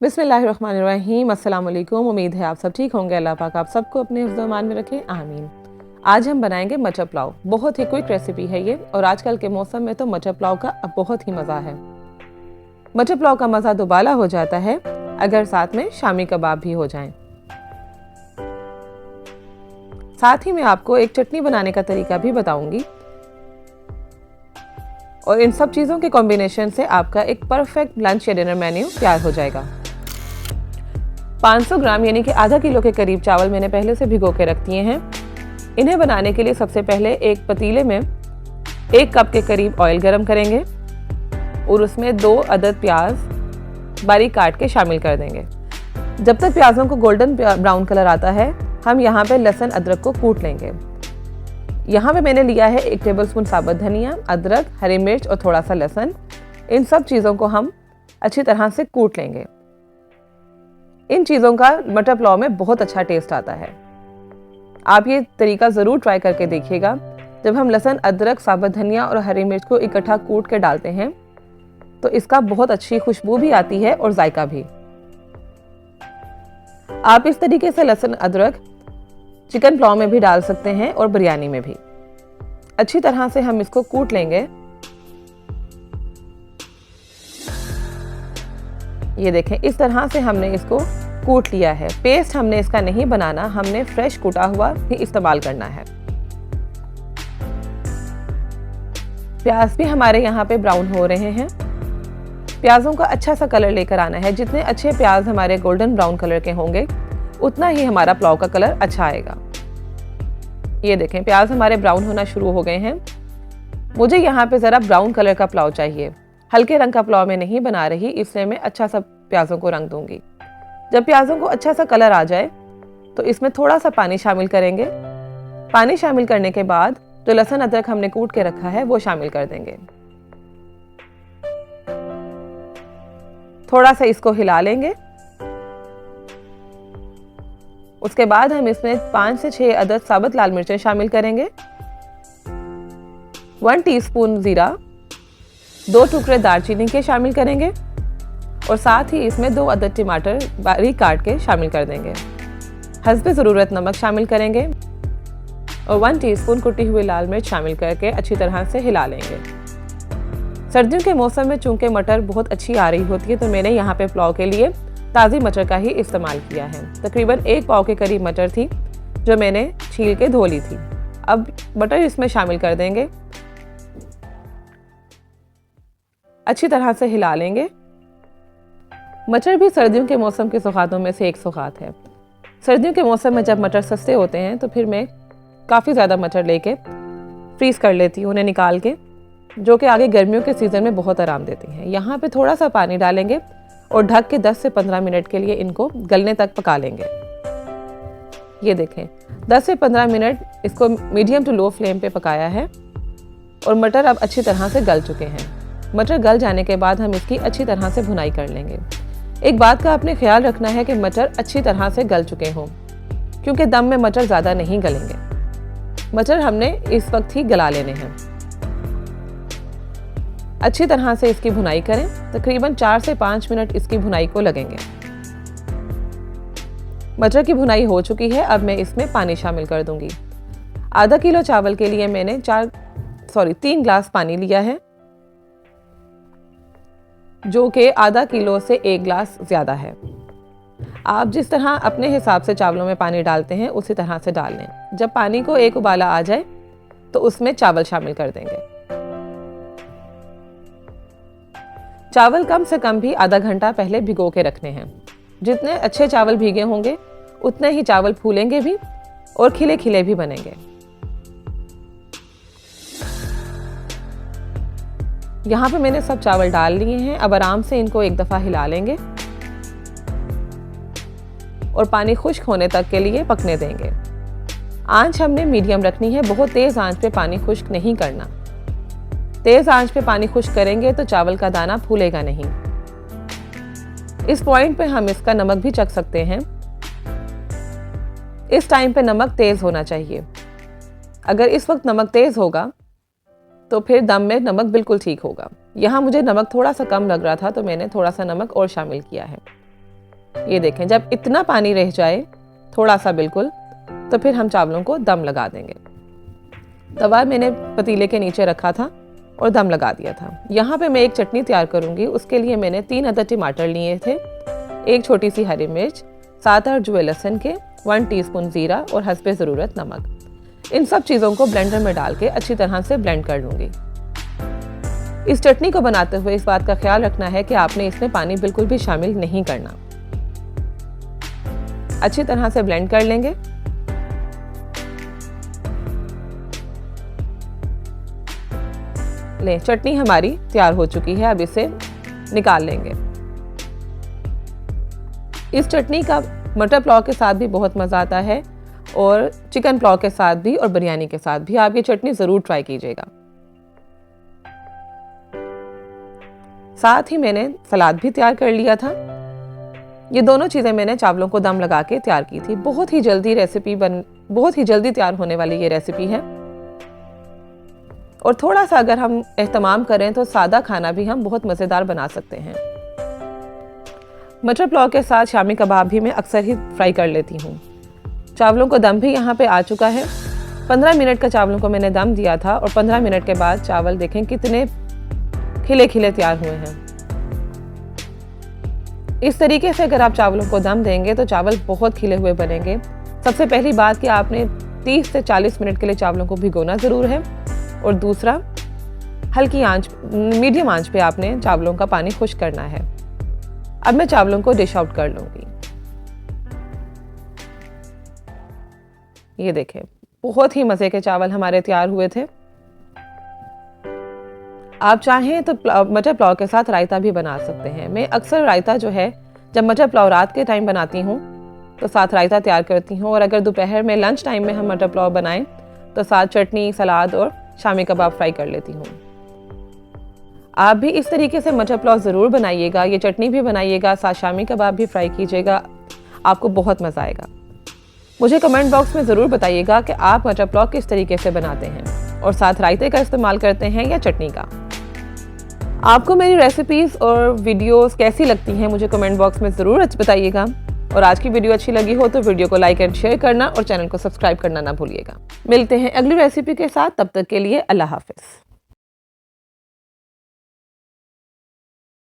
बिस्मिल्लाहिर्रहमानिर्रहीम। अस्सलाम वालेकुम। उम्मीद है आप सब ठीक होंगे। अल्लाह पाक आप सबको अपने हिफ्ज़ मान में रखे, आमीन। आज हम बनाएंगे मटर पुलाव। बहुत ही क्विक रेसिपी है ये और आजकल के मौसम में तो मटर पुलाव का बहुत ही मज़ा है। मटर पुलाव का मज़ा दोबाला हो जाता है अगर साथ में शामी कबाब भी हो जाएं। साथ ही मैं आपको एक चटनी बनाने का तरीका भी बताऊंगी और इन सब चीज़ों के कॉम्बिनेशन से आपका एक परफेक्ट लंच या डिनर मेन्यू तैयार हो जाएगा। 500 ग्राम यानी कि आधा किलो के करीब चावल मैंने पहले से भिगो के रख दिए हैं। इन्हें बनाने के लिए सबसे पहले एक पतीले में 1 कप के करीब ऑयल गरम करेंगे और उसमें 2 अदद प्याज बारीक काट के शामिल कर देंगे। जब तक प्याजों को गोल्डन ब्राउन कलर आता है हम यहाँ पे लहसुन अदरक को कूट लेंगे। यहाँ पे मैंने लिया है 1 टेबलस्पून साबुत धनिया, अदरक, हरी मिर्च और थोड़ा सा लहसुन। इन सब चीज़ों को हम अच्छी तरह से कूट लेंगे। इन चीज़ों का मटर पुलाव में बहुत अच्छा टेस्ट आता है। आप ये तरीका ज़रूर ट्राई करके देखिएगा। जब हम लहसुन, अदरक, साबुत धनिया और हरी मिर्च को इकट्ठा कूट के डालते हैं तो इसका बहुत अच्छी खुशबू भी आती है और जायका भी। आप इस तरीके से लहसुन अदरक चिकन पुलाव में भी डाल सकते हैं और बिरयानी में भी। अच्छी तरह से हम इसको कूट लेंगे। ये देखें, इस तरह से हमने इसको कूट लिया है। पेस्ट हमने इसका नहीं बनाना, हमने फ्रेश कूटा हुआ ही इस्तेमाल करना है। प्याज भी हमारे यहाँ पे ब्राउन हो रहे हैं। प्याजों का अच्छा सा कलर लेकर आना है। जितने अच्छे प्याज हमारे गोल्डन ब्राउन कलर के होंगे उतना ही हमारा पुलाव का कलर अच्छा आएगा। ये देखें, प्याज हमारे ब्राउन होना शुरू हो गए हैं। मुझे यहाँ पे ज़रा ब्राउन कलर का पुलाव चाहिए। हल्के रंग का पुलाव मैं नहीं बना रही, इसलिए मैं अच्छा सा प्याज़ों को रंग दूंगी। जब प्याज़ों को अच्छा सा कलर आ जाए तो इसमें थोड़ा सा पानी शामिल करेंगे। पानी शामिल करने के बाद जो लहसुन अदरक हमने कूट के रखा है वो शामिल कर देंगे। थोड़ा सा इसको हिला लेंगे। उसके बाद हम इसमें 5 से 6 अदद साबुत लाल मिर्चें शामिल करेंगे, 1 टीस्पून जीरा, 2 टुकड़े दालचीनी के शामिल करेंगे और साथ ही इसमें 2 अदद टमाटर बारीक काट के शामिल कर देंगे। हस्बे ज़रूरत नमक शामिल करेंगे और 1 टीस्पून कुटी हुई लाल मिर्च शामिल करके अच्छी तरह से हिला लेंगे। सर्दियों के मौसम में चूंकि मटर बहुत अच्छी आ रही होती है तो मैंने यहाँ पे पुलाव के लिए ताज़ी मटर का ही इस्तेमाल किया है। तकरीबन 1 पाव के करीब मटर थी जो मैंने छील के धो ली थी। अब मटर इसमें शामिल कर देंगे, अच्छी तरह से हिला लेंगे। मटर भी सर्दियों के मौसम के सौगातों में से एक सौगात है। सर्दियों के मौसम में जब मटर सस्ते होते हैं तो फिर मैं काफ़ी ज़्यादा मटर लेके फ्रीज़ कर लेती हूँ उन्हें निकाल के, जो कि आगे गर्मियों के सीज़न में बहुत आराम देती हैं। यहाँ पे थोड़ा सा पानी डालेंगे और ढक के 10 से 15 मिनट के लिए इनको गलने तक पका लेंगे। ये देखें, 10 से 15 मिनट इसको मीडियम टू लो फ्लेम पे पकाया है और मटर अब अच्छी तरह से गल चुके हैं। मटर गल जाने के बाद हम इसकी अच्छी तरह से भुनाई कर लेंगे। एक बात का आपने ख्याल रखना है कि मटर अच्छी तरह से गल चुके हों, क्योंकि दम में मटर ज़्यादा नहीं गलेंगे। मटर हमने इस वक्त ही गला लेने हैं। अच्छी तरह से इसकी भुनाई करें। तकरीबन 4 से 5 मिनट इसकी भुनाई को लगेंगे। मटर की भुनाई हो चुकी है। अब मैं इसमें पानी शामिल कर दूंगी। आधा किलो चावल के लिए मैंने 3 ग्लास पानी लिया है, जो कि आधा किलो से 1 ग्लास ज़्यादा है। आप जिस तरह अपने हिसाब से चावलों में पानी डालते हैं उसी तरह से डाल लें। जब पानी को एक उबाला आ जाए तो उसमें चावल शामिल कर देंगे। चावल कम से कम भी आधा घंटा पहले भिगो के रखने हैं। जितने अच्छे चावल भीगे होंगे उतने ही चावल फूलेंगे भी और खिले खिले भी बनेंगे। यहाँ पे मैंने सब चावल डाल लिए हैं। अब आराम से इनको एक दफ़ा हिला लेंगे और पानी खुश्क होने तक के लिए पकने देंगे। आंच हमने मीडियम रखनी है, बहुत तेज़ आंच पे पानी खुश्क नहीं करना। तेज़ आंच पे पानी खुश्क करेंगे तो चावल का दाना फूलेगा नहीं। इस पॉइंट पे हम इसका नमक भी चख सकते हैं। इस टाइम पे नमक तेज़ होना चाहिए। अगर इस वक्त नमक तेज़ होगा तो फिर दम में नमक बिल्कुल ठीक होगा। यहाँ मुझे नमक थोड़ा सा कम लग रहा था तो मैंने थोड़ा सा नमक और शामिल किया है। ये देखें, जब इतना पानी रह जाए, थोड़ा सा बिल्कुल, तो फिर हम चावलों को दम लगा देंगे। तवा मैंने पतीले के नीचे रखा था और दम लगा दिया था। यहाँ पे मैं एक चटनी तैयार करूँगी। उसके लिए मैंने 3 अदद टमाटर लिए थे, 1 छोटी सी हरी मिर्च, 7-8 जुए लहसुन के, 1 टीस्पून ज़ीरा और हस्बे ज़रूरत नमक। इन सब चीज़ों को ब्लेंडर में डाल के अच्छी तरह से ब्लेंड कर लूँगी। इस चटनी को बनाते हुए इस बात का ख्याल रखना है कि आपने इसमें पानी बिल्कुल भी शामिल नहीं करना। अच्छी तरह से ब्लेंड कर लेंगे। ले, चटनी हमारी तैयार हो चुकी है। अब इसे निकाल लेंगे। इस चटनी का मटर पुलाव के साथ भी बहुत मज़ा आता है और चिकन पुलाव के साथ भी और बिरयानी के साथ भी। आप ये चटनी ज़रूर ट्राई कीजिएगा। साथ ही मैंने सलाद भी तैयार कर लिया था। ये दोनों चीज़ें मैंने चावलों को दम लगा के तैयार की थी। बहुत ही जल्दी तैयार होने वाली ये रेसिपी है। और थोड़ा सा अगर हम एहतमाम करें तो सादा खाना भी हम बहुत मज़ेदार बना सकते हैं। मटर पुलाव के साथ शामी कबाब भी मैं अक्सर ही फ्राई कर लेती हूँ। चावलों को दम भी यहाँ पे आ चुका है। 15 मिनट का चावलों को मैंने दम दिया था और 15 मिनट के बाद चावल देखें कितने खिले खिले तैयार हुए हैं। इस तरीके से अगर आप चावलों को दम देंगे तो चावल बहुत खिले हुए बनेंगे। सबसे पहली बात कि आपने 30 से 40 मिनट के लिए चावलों को भिगोना ज़रूर है और दूसरा हल्की आंच, मीडियम आंच पे आपने चावलों का पानी खुश्क करना है। अब मैं चावलों को डिश आउट कर लूँगी। ये देखें, बहुत ही मज़े के चावल हमारे तैयार हुए थे। आप चाहें तो मटर पुलाव के साथ रायता भी बना सकते हैं। मैं अक्सर रायता जो है, जब मटर पुलाव रात के टाइम बनाती हूँ तो साथ रायता तैयार करती हूँ, और अगर दोपहर में लंच टाइम में हम मटर पुलाव बनाएं तो साथ चटनी, सलाद और शामी कबाब फ्राई कर लेती हूँ। आप भी इस तरीके से मटर पुलाव ज़रूर बनाइएगा। ये चटनी भी बनाइएगा, साथ शामी कबाब भी फ्राई कीजिएगा। आपको बहुत मज़ा आएगा। मुझे कमेंट बॉक्स में ज़रूर बताइएगा कि आप मटर पुलाव किस तरीके से बनाते हैं और साथ रायते का इस्तेमाल करते हैं या चटनी का। आपको मेरी रेसिपीज़ और वीडियोस कैसी लगती हैं मुझे कमेंट बॉक्स में ज़रूर बताइएगा। और आज की वीडियो अच्छी लगी हो तो वीडियो को लाइक एंड शेयर करना और चैनल को सब्सक्राइब करना ना भूलिएगा। मिलते हैं अगली रेसिपी के साथ। तब तक के लिए अल्लाह हाफ़िज़।